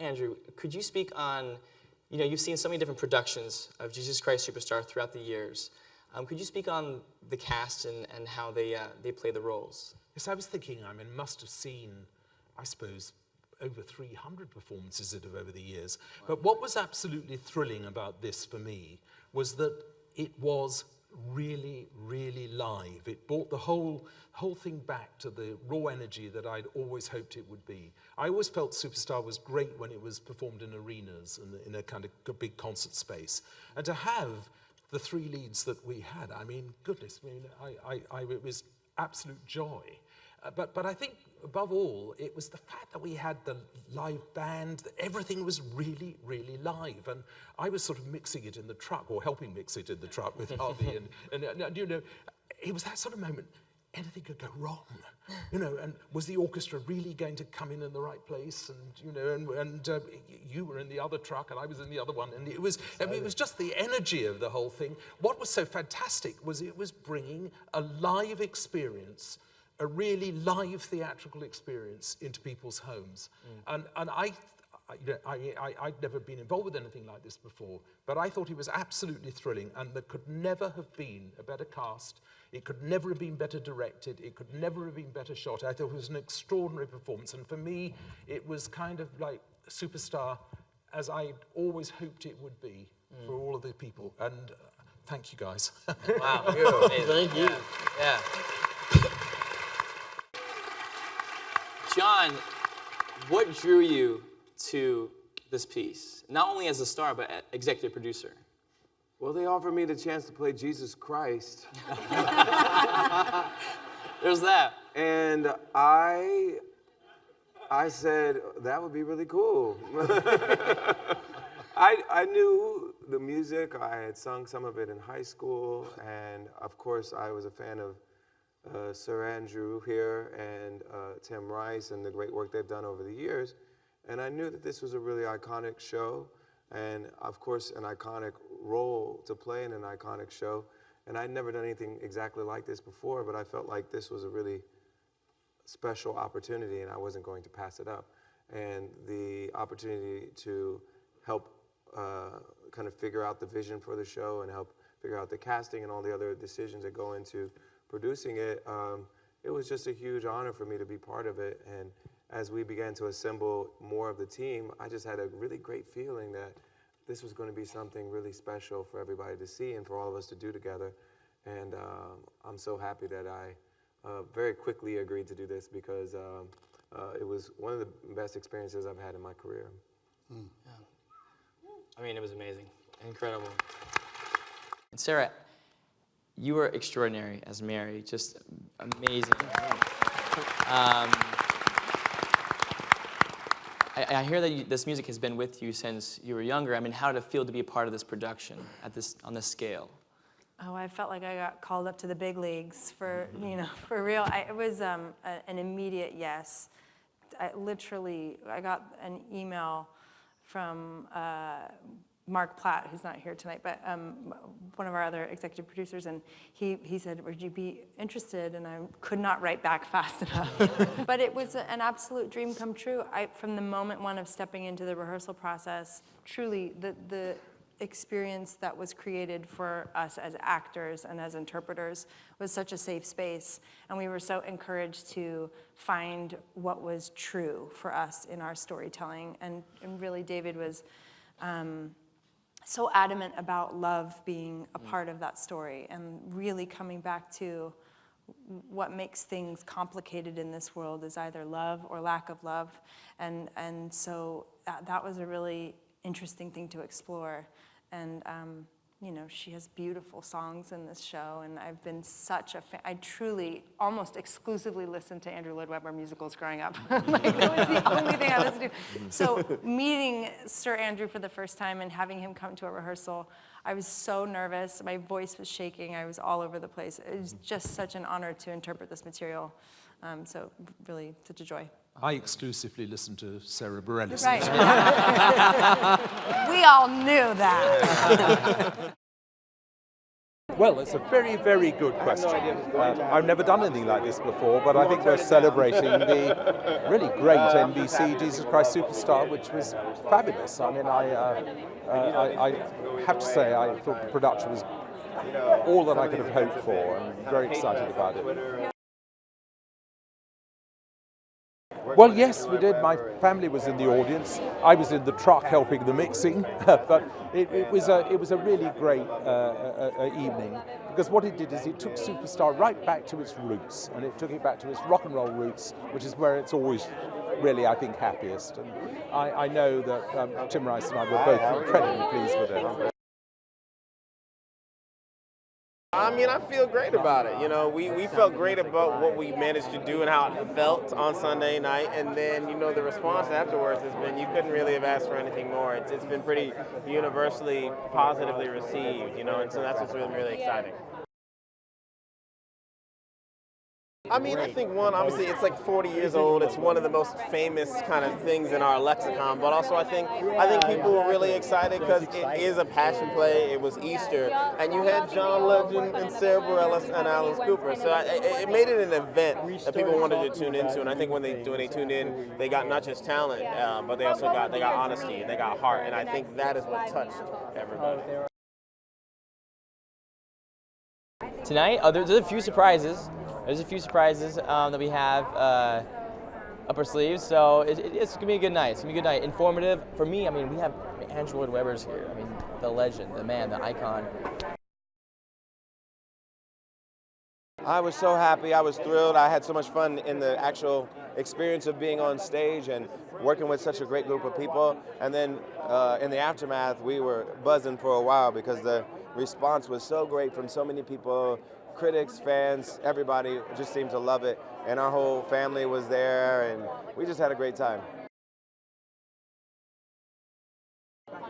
Andrew, could you speak on, you've seen so many different productions of Jesus Christ Superstar throughout the years. Could you speak on the cast and how they play the roles? Yes, I was thinking, must have seen, I suppose, over 300 performances over the years. Wow. But what was absolutely thrilling about this for me was that it was really, really live. It brought the whole thing back to the raw energy that I'd always hoped it would be. I always felt Superstar was great when it was performed in arenas and in a kind of big concert space. And to have the three leads that we had, goodness, it was absolute joy. But I think, above all, it was the fact that we had the live band, that everything was really, really live. And I was sort of mixing it in the truck, or helping mix it in the truck with Harvey. and it was that sort of moment, anything could go wrong. And was the orchestra really going to come in the right place? And you were in the other truck, and I was in the other one. And it was just the energy of the whole thing. What was so fantastic was it was bringing a live experience, a really live theatrical experience into people's homes. And I'd never been involved with anything like this before, but I thought it was absolutely thrilling, and there could never have been a better cast. It could never have been better directed. It could never have been better shot. I thought it was an extraordinary performance, and for me, it was kind of like Superstar as I'd always hoped it would be for all of the people. And thank you, guys. Wow, beautiful. Thank you. Yeah. John, what drew you to this piece? Not only as a star, but executive producer. Well, they offered me the chance to play Jesus Christ. There's that. And I said, that would be really cool. I knew the music. I had sung some of it in high school. And of course, I was a fan of Sir Andrew here and Tim Rice and the great work they've done over the years. And I knew that this was a really iconic show, and of course an iconic role to play in an iconic show. And I'd never done anything exactly like this before, but I felt like this was a really special opportunity, and I wasn't going to pass it up. And the opportunity to help kind of figure out the vision for the show and help figure out the casting and all the other decisions that go into producing it, it was just a huge honor for me to be part of it. And as we began to assemble more of the team, I just had a really great feeling that this was going to be something really special for everybody to see and for all of us to do together. And I'm so happy that I very quickly agreed to do this, because it was one of the best experiences I've had in my career. Yeah. It was amazing. Incredible. And Sara, you were extraordinary as Mary, just amazing. I hear that this music has been with you since you were younger. how did it feel to be a part of this production on this scale? Oh, I felt like I got called up to the big leagues for real. It was an immediate yes. I got an email from Mark Platt, who's not here tonight, but one of our other executive producers, and he said, would you be interested? And I could not write back fast enough. But it was an absolute dream come true. From the moment one of stepping into the rehearsal process, truly the experience that was created for us as actors and as interpreters was such a safe space, and we were so encouraged to find what was true for us in our storytelling. And really, David was so adamant about love being a part of that story, and really coming back to what makes things complicated in this world is either love or lack of love. And so that was a really interesting thing to explore. And she has beautiful songs in this show, and I've been such a fan. I truly almost exclusively listened to Andrew Lloyd Webber musicals growing up. That was the only thing I listened to. So meeting Sir Andrew for the first time and having him come to a rehearsal, I was so nervous. My voice was shaking. I was all over the place. It was just such an honor to interpret this material. So really, such a joy. I exclusively listened to Sara Bareilles. Right. We all knew that. Well, it's a very, very good question. I've never done anything like this before, but I think we're celebrating the really great NBC Jesus Christ Superstar, which was fabulous. I mean, I have to say, I thought the production was all that I could have hoped for, and very excited about it. Well, yes, we did. My family was in the audience. I was in the truck helping the mixing, but it was a really great evening, because what it did is it took Superstar right back to its roots, and it took it back to its rock and roll roots, which is where it's always really, I think, happiest. And I know that Tim Rice and I were both incredibly pleased with it. I mean, I feel great about it. You know, we felt great about what we managed to do and how it felt on Sunday night. And then, you know, the response afterwards has been, you couldn't really have asked for anything more. It's been pretty universally positively received, you know, and so that's what's really, really exciting. I mean, I think one, obviously it's like 40 years old. It's one of the most famous kind of things in our lexicon, but also I think people were really excited because it is a passion play. It was Easter, and you had John Legend and Sara Bareilles and Alice Cooper. So it made it an event that people wanted to tune into, and I think when they tuned in, they got not just talent, but they also got honesty and they got heart, and I think that is what touched everybody. Tonight, there's a few surprises. There's a few surprises that we have up our sleeves, so it's gonna be a good night. It's gonna be a good night. Informative for me. I mean, we have Andrew Lloyd Webber's here. I mean, the legend, the man, the icon. I was so happy. I was thrilled. I had so much fun in the actual experience of being on stage and working with such a great group of people. And then in the aftermath, we were buzzing for a while because the response was so great from so many people. Critics, fans, everybody just seemed to love it, and our whole family was there, and we just had a great time.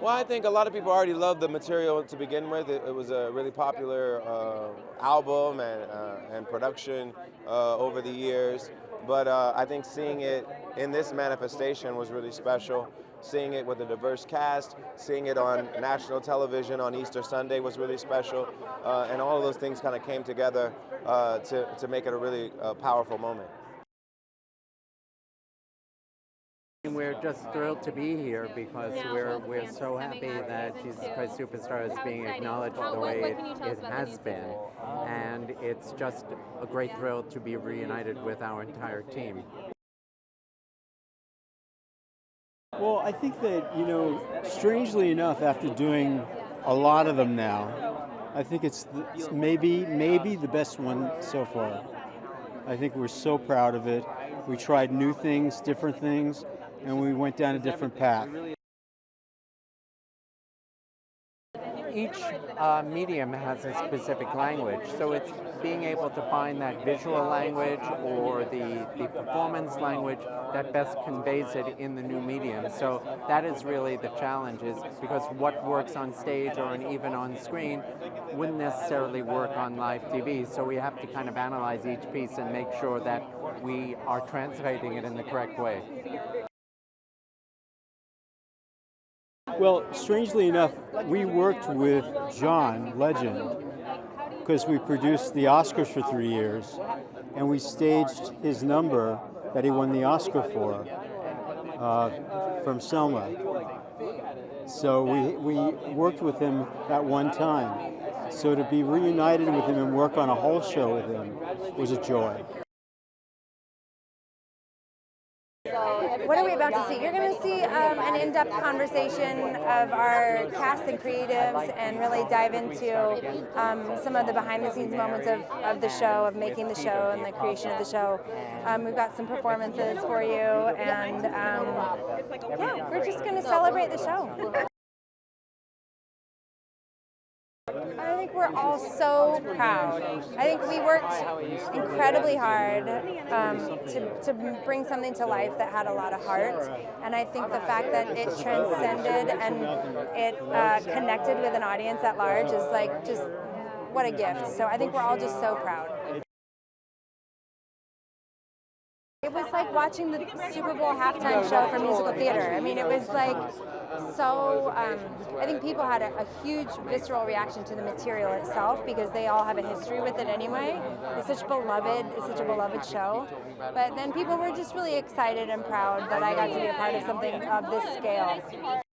Well, I think a lot of people already loved the material to begin with. It was a really popular album and production over the years, but I think seeing it in this manifestation was really special. Seeing it with a diverse cast, seeing it on national television on Easter Sunday was really special, and all of those things kind of came together to make it a really powerful moment. We're just thrilled to be here because we're so happy that Jesus Christ Superstar is being acknowledged the way it has been, and it's just a great thrill to be reunited with our entire team. Well, I think that, you know, strangely enough, after doing a lot of them now, I think it's maybe the best one so far. I think we're so proud of it. We tried new things, different things, and we went down a different path. Each medium has a specific language, so it's being able to find that visual language or the performance language that best conveys it in the new medium. So that is really the challenge, is because what works on stage or even on screen wouldn't necessarily work on live TV. So we have to kind of analyze each piece and make sure that we are translating it in the correct way. Well, strangely enough, we worked with John Legend because we produced the Oscars for 3 years, and we staged his number that he won the Oscar for from Selma. So we worked with him that one time. So to be reunited with him and work on a whole show with him was a joy. What are we about to see? You're going to see an in-depth conversation of our cast and creatives, and really dive into some of the behind-the-scenes moments of the show, of making the show and the creation of the show. We've got some performances for you, and yeah, we're just going to celebrate the show. I think we're all so proud. I think we worked incredibly hard to bring something to life that had a lot of heart, and I think the fact that it transcended and it connected with an audience at large is like just what a gift. So I think we're all just so proud. It was like like watching the Super Bowl halftime show for musical theater. I mean, it was like so, I think people had a huge visceral reaction to the material itself because they all have a history with it anyway. It's such a beloved show. But then people were just really excited and proud that I got to be a part of something of this scale.